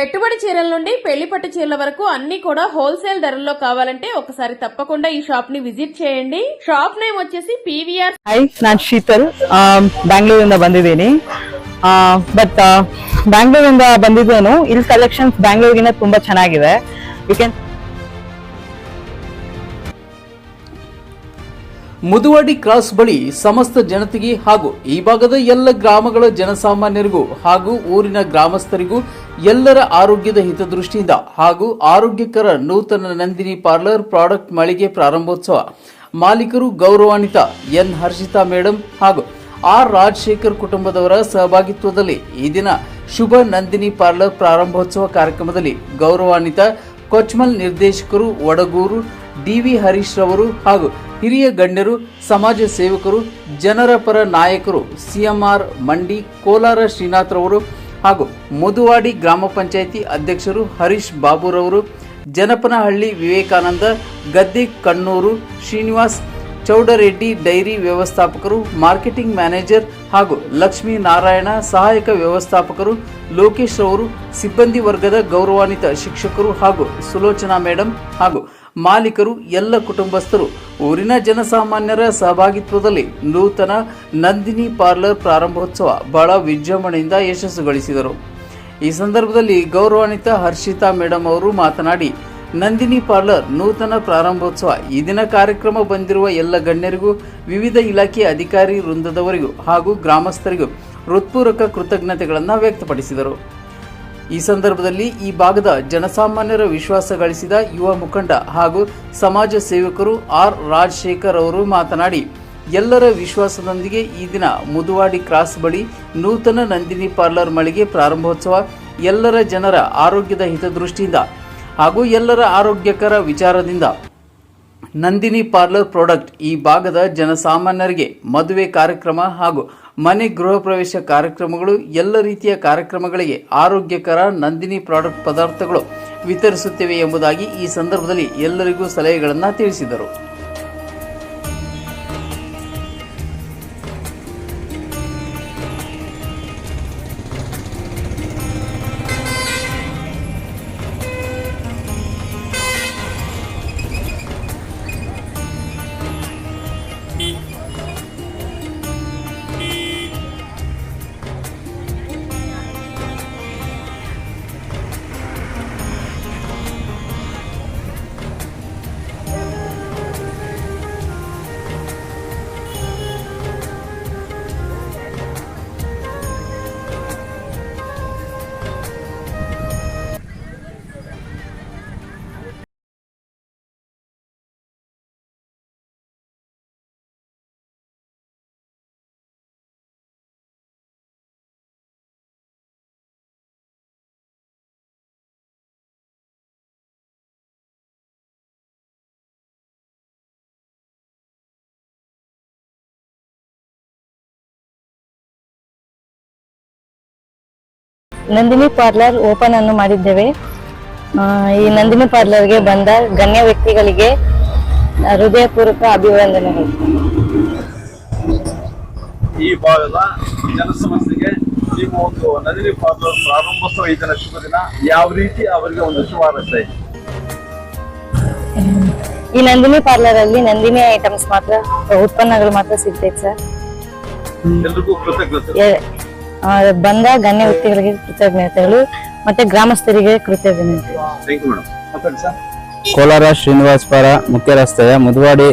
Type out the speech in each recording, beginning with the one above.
పెట్టుబడి చీరల నుండి పెళ్లి పట్టు చీరల వరకు అన్ని కూడా హోల్సేల్ ధరల్లో కావాలంటే ఒకసారి తప్పకుండా ఈ షాప్ ని విజిట్ చేయండి. ಶಾಪ್ ನೇಮ್ వచ్చేసి PVR. ಹಾಯ್, ನಾನು ಶೀತಲ್, ಬ್ಯಾಂಗ್ಳೂರಿಂದ ಬಂದಿದ್ದೀನಿ. ಬಟ್ ಬ್ಯಾಂಗ್ಳೂರಿಂದ ಬಂದಿದ್ದೇನು, ಇಲ್ಲಿ ಕಲೆಕ್ಷನ್ಸ್ ಬ್ಯಾಂಗ್ಳೂರಿಗಿಂತ ತುಂಬಾ ಚೆನ್ನಾಗಿದೆ. ಯು ಕ್ಯಾನ್ ಮುದುವಾಡಿ ಕ್ರಾಸ್ ಬಳಿ ಸಮಸ್ತ ಜನತೆಗೆ ಹಾಗೂ ಈ ಭಾಗದ ಎಲ್ಲ ಗ್ರಾಮಗಳ ಜನಸಾಮಾನ್ಯರಿಗೂ ಹಾಗೂ ಊರಿನ ಗ್ರಾಮಸ್ಥರಿಗೂ ಎಲ್ಲರ ಆರೋಗ್ಯದ ಹಿತದೃಷ್ಟಿಯಿಂದ ಹಾಗೂ ಆರೋಗ್ಯಕರ ನೂತನ ನಂದಿನಿ ಪಾರ್ಲರ್ ಪ್ರಾಡಕ್ಟ್ ಮಳಿಗೆ ಪ್ರಾರಂಭೋತ್ಸವ ಮಾಲೀಕರು ಗೌರವಾನ್ವಿತ ಎನ್ ಹರ್ಷಿತಾ ಮೇಡಂ ಹಾಗೂ ಆರ್ ರಾಜಶೇಖರ್ ಕುಟುಂಬದವರ ಸಹಭಾಗಿತ್ವದಲ್ಲಿ ಈ ದಿನ ಶುಭ ನಂದಿನಿ ಪಾರ್ಲರ್ ಪ್ರಾರಂಭೋತ್ಸವ ಕಾರ್ಯಕ್ರಮದಲ್ಲಿ ಗೌರವಾನ್ವಿತ ಕೊಚ್ಮಲ್ ನಿರ್ದೇಶಕರು ವಡಗೂರು ಡಿವಿ ಹರೀಶ್ ರವರು ಹಾಗೂ ಹಿರಿಯ ಗಣ್ಯರು, ಸಮಾಜ ಸೇವಕರು, ಜನರ ಪರ ನಾಯಕರು ಸಿಎಂಆರ್ ಮಂಡಿ, ಕೋಲಾರ ಶ್ರೀನಾಥ್ ರವರು ಹಾಗೂ ಮುದುವಾಡಿ ಗ್ರಾಮ ಪಂಚಾಯಿತಿ ಅಧ್ಯಕ್ಷರು ಹರೀಶ್ ಬಾಬುರವರು, ಜನಪನಹಳ್ಳಿ ವಿವೇಕಾನಂದ, ಗದ್ದೆ ಕಣ್ಣೂರು ಶ್ರೀನಿವಾಸ್, ಚೌಡರೆಡ್ಡಿ ಡೈರಿ ವ್ಯವಸ್ಥಾಪಕರು, ಮಾರ್ಕೆಟಿಂಗ್ ಮ್ಯಾನೇಜರ್ ಹಾಗೂ ಲಕ್ಷ್ಮೀ ನಾರಾಯಣ ಸಹಾಯಕ ವ್ಯವಸ್ಥಾಪಕರು, ಲೋಕೇಶ್ ರವರು, ಸಿಬ್ಬಂದಿ ವರ್ಗದ ಗೌರವಾನ್ವಿತ ಶಿಕ್ಷಕರು ಹಾಗೂ ಸುಲೋಚನಾ ಮೇಡಂ ಹಾಗೂ ಮಾಲೀಕರು, ಎಲ್ಲ ಕುಟುಂಬಸ್ಥರು, ಊರಿನ ಜನಸಾಮಾನ್ಯರ ಸಹಭಾಗಿತ್ವದಲ್ಲಿ ನೂತನ ನಂದಿನಿ ಪಾರ್ಲರ್ ಪ್ರಾರಂಭೋತ್ಸವ ಬಹಳ ವಿಜೃಂಭಣೆಯಿಂದ ಯಶಸ್ಸುಗೊಳಿಸಿದರು. ಈ ಸಂದರ್ಭದಲ್ಲಿ ಗೌರವಾನ್ವಿತ ಹರ್ಷಿತಾ ಮೇಡಂ ಅವರು ಮಾತನಾಡಿ, ನಂದಿನಿ ಪಾರ್ಲರ್ ನೂತನ ಪ್ರಾರಂಭೋತ್ಸವ ಈ ದಿನ ಕಾರ್ಯಕ್ರಮ ಬಂದಿರುವ ಎಲ್ಲ ಗಣ್ಯರಿಗೂ, ವಿವಿಧ ಇಲಾಖೆ ಅಧಿಕಾರಿ ವೃಂದದವರಿಗೂ ಹಾಗೂ ಗ್ರಾಮಸ್ಥರಿಗೂ ಹೃತ್ಪೂರ್ವಕ ಕೃತಜ್ಞತೆಗಳನ್ನು ವ್ಯಕ್ತಪಡಿಸಿದರು. ಈ ಸಂದರ್ಭದಲ್ಲಿ ಈ ಭಾಗದ ಜನಸಾಮಾನ್ಯರ ವಿಶ್ವಾಸ ಗಳಿಸಿದ ಯುವ ಮುಖಂಡ ಹಾಗೂ ಸಮಾಜ ಸೇವಕರು ಆರ್ ರಾಜಶೇಖರ್ ಅವರು ಮಾತನಾಡಿ, ಎಲ್ಲರ ವಿಶ್ವಾಸದೊಂದಿಗೆ ಈ ದಿನ ಮುದುವಾಡಿ ಕ್ರಾಸ್ ಬಳಿ ನೂತನ ನಂದಿನಿ ಪಾರ್ಲರ್ ಮಳಿಗೆ ಪ್ರಾರಂಭೋತ್ಸವ ಎಲ್ಲರ ಜನರ ಆರೋಗ್ಯದ ಹಿತದೃಷ್ಟಿಯಿಂದ ಹಾಗೂ ಎಲ್ಲರ ಆರೋಗ್ಯಕರ ವಿಚಾರದಿಂದ ನಂದಿನಿ ಪಾರ್ಲರ್ ಪ್ರಾಡಕ್ಟ್ ಈ ಭಾಗದ ಜನಸಾಮಾನ್ಯರಿಗೆ ಮದುವೆ ಕಾರ್ಯಕ್ರಮ ಹಾಗೂ ಮನೆ ಗೃಹ ಪ್ರವೇಶ ಕಾರ್ಯಕ್ರಮಗಳು, ಎಲ್ಲ ರೀತಿಯ ಕಾರ್ಯಕ್ರಮಗಳಿಗೆ ಆರೋಗ್ಯಕರ ನಂದಿನಿ ಪ್ರಾಡಕ್ಟ್ ಪದಾರ್ಥಗಳು ವಿತರಿಸುತ್ತೇವೆ ಎಂಬುದಾಗಿ ಈ ಸಂದರ್ಭದಲ್ಲಿ ಎಲ್ಲರಿಗೂ ಸಲಹೆಗಳನ್ನು ತಿಳಿಸಿದರು. ನಂದಿನಿ ಪಾರ್ಲರ್ ಓಪನ್ ಅನ್ನು ಮಾಡಿದ್ದೇವೆ. ಈ ನಂದಿನಿ ಪಾರ್ಲರ್ಗೆ ಬಂದ ಗಣ್ಯ ವ್ಯಕ್ತಿಗಳಿಗೆ ಹೃದಯಪೂರ್ವಕ ಅಭಿವಂದನೆಗಳು. ಈ ಭಾಗದ ಜನಸಮಸ್ಯೆಗೆ ನೀವು ಒಂದು ನಂದಿನಿ ಪಾರ್ಲರ್ ಪ್ರಾರಂಭೋತ್ಸವ ಈ ದಿನ ಶುಭ ದಿನ, ಯಾವ ರೀತಿ ಅವರಿಗೆ ಒಂದು ಶುಭ ಹಾರೈಸ್ತಾ ಇದೆ? ಈ ನಂದಿನಿ ಪಾರ್ಲರ್ ಅಲ್ಲಿ ನಂದಿನಿ ಐಟಮ್ಸ್ ಮಾತ್ರ, ಉತ್ಪನ್ನಗಳು ಮಾತ್ರ ಸಿಗ್ತೈತೆ ಸರ್. ಎಲ್ರಿಗೂ ಕೃತಜ್ಞತೆ. ಬಂದ ಗಣ್ಯ ವ್ಯಕ್ತಿಗಳಿಗೆ ಕೃತಜ್ಞತೆಗಳು ಮತ್ತೆ ಗ್ರಾಮಸ್ಥರಿಗೆ ಕೃತಜ್ಞತೆ. ಕೋಲಾರ ಶ್ರೀನಿವಾಸಪುರ ಮುಖ್ಯ ರಸ್ತೆಯ ಮುದುವಾಡಿ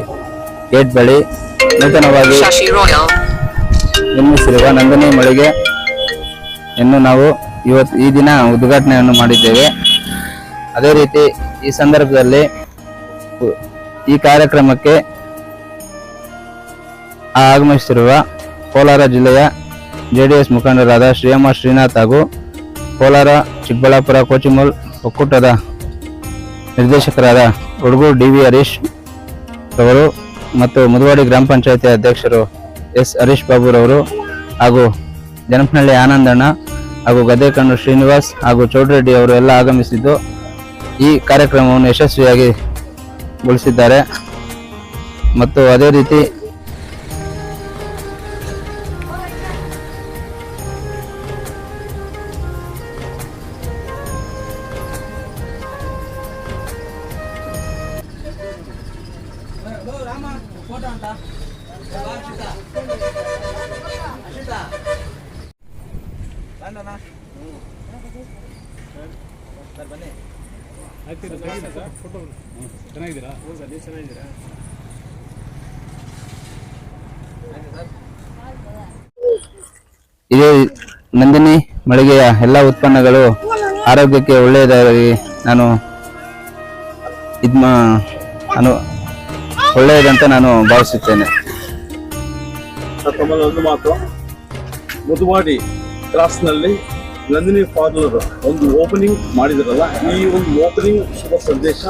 ಗೇಟ್ ಬಳಿ ನೂತನವಾಗಿ ನಿರ್ಮಿಸಿರುವ ನಂದಿನಿ ಮಳಿಗೆ ನಾವು ಈ ದಿನ ಉದ್ಘಾಟನೆಯನ್ನು ಮಾಡಿದ್ದೇವೆ. ಅದೇ ರೀತಿ ಈ ಸಂದರ್ಭದಲ್ಲಿ ಈ ಕಾರ್ಯಕ್ರಮಕ್ಕೆ ಆಗಮಿಸಿರುವ ಕೋಲಾರ ಜಿಲ್ಲೆಯ JDS ಮುಖಂಡರಾದ ಶ್ರೀಎಂಆರ್ ಶ್ರೀನಾಥ್ ಹಾಗೂ ಕೋಲಾರ ಚಿಕ್ಕಬಳ್ಳಾಪುರ ಕೋಚಿಮಲ್ ಒಕ್ಕೂಟದ ನಿರ್ದೇಶಕರಾದ ವಡಗೂರು ಡಿವಿ ಹರೀಶ್ ರವರು ಮತ್ತು ಮುದುವಾಡಿ ಗ್ರಾಮ ಪಂಚಾಯಿತಿ ಅಧ್ಯಕ್ಷರು ಎಸ್ ಹರೀಶ್ ಬಾಬುರವರು ಹಾಗೂ ಜನಪನಹಳ್ಳಿ ಆನಂದಣ್ಣ ಹಾಗೂ ಗದ್ದೆ ಕಣ್ಣೂರು ಶ್ರೀನಿವಾಸ್ ಹಾಗೂ ಚೌಡರೆಡ್ಡಿ ಅವರು ಎಲ್ಲ ಆಗಮಿಸಿದ್ದು ಈ ಕಾರ್ಯಕ್ರಮವನ್ನು ಯಶಸ್ವಿಯಾಗಿ ಗೊಳಿಸಿದ್ದಾರೆ. ಮತ್ತು ಅದೇ ರೀತಿ ಇದು ನಂದಿನಿ ಮಳಿಗೆಯ ಎಲ್ಲ ಉತ್ಪನ್ನಗಳು ಆರೋಗ್ಯಕ್ಕೆ ಒಳ್ಳೆಯದಾಗಿ ನಾನು ಒಳ್ಳೆಯದಂತ ನಾನು ಭಾವಿಸುತ್ತೇನೆ. ತಮ್ಮಲ್ಲಿ ಒಂದು ಮಾತು, ಮುದುವಾಡಿ ಕ್ರಾಸ್ನಲ್ಲಿ ನಂದಿನಿ ಪಾರ್ಲರ್ ಒಂದು ಓಪನಿಂಗ್ ಮಾಡಿದ್ರಲ್ಲ, ಈ ಒಂದು ಓಪನಿಂಗ್ ಶುಭ ಸಂದೇಶ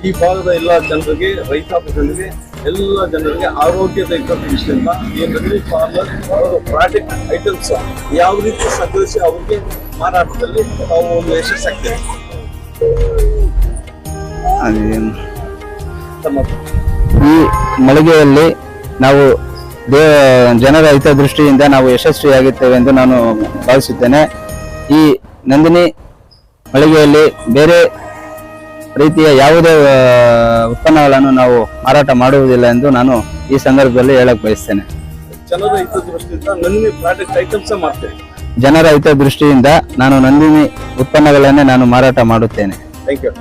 ಈ ಭಾಗದ ಎಲ್ಲ ಜನರಿಗೆ, ರೈತಾಪಿ ಜನರಿಗೆ, ಎಲ್ಲ ಜನರಿಗೆ ಆರೋಗ್ಯದ ದೃಷ್ಟಿಯಿಂದ ಈ ನಂದಿನಿ ಪಾರ್ಲರ್ ಅವರ ಪ್ರಾಡಕ್ಟ್ ಐಟಮ್ಸ್ ಯಾವ ರೀತಿ ಸಂಗ್ರಹಿಸಿ ಅವರಿಗೆ ಮಾರಾಟದಲ್ಲಿ ನಾವು ಒಂದು ಯಶಸ್ಸಾಗ್ತೇವೆ. ಈ ಮಳಿಗೆಯಲ್ಲಿ ನಾವು ಜನರ ಹಿತದೃಷ್ಟಿಯಿಂದ ನಾವು ಯಶಸ್ವಿಯಾಗುತ್ತೇವೆ ಎಂದು ನಾನು ಭಾವಿಸುತ್ತೇನೆ. ಈ ನಂದಿನಿ ಮಳಿಗೆಯಲ್ಲಿ ಬೇರೆ ರೀತಿಯ ಯಾವುದೇ ಉತ್ಪನ್ನಗಳನ್ನು ನಾವು ಮಾರಾಟ ಮಾಡುವುದಿಲ್ಲ ಎಂದು ನಾನು ಈ ಸಂದರ್ಭದಲ್ಲಿ ಹೇಳಕ್ ಬಯಸ್ತೇನೆ. ಜನರ ಹಿತದೃಷ್ಟಿಯಿಂದ ನಂದಿನಿ ಪ್ರಾಡಕ್ಟ್ ಐಟಮ್ಸ್ ಮಾಡ್ತೇವೆ. ಜನರ ಹಿತದೃಷ್ಟಿಯಿಂದ ನಾನು ನಂದಿನಿ ಉತ್ಪನ್ನಗಳನ್ನೇ ನಾನು ಮಾರಾಟ ಮಾಡುತ್ತೇನೆ. Thank you.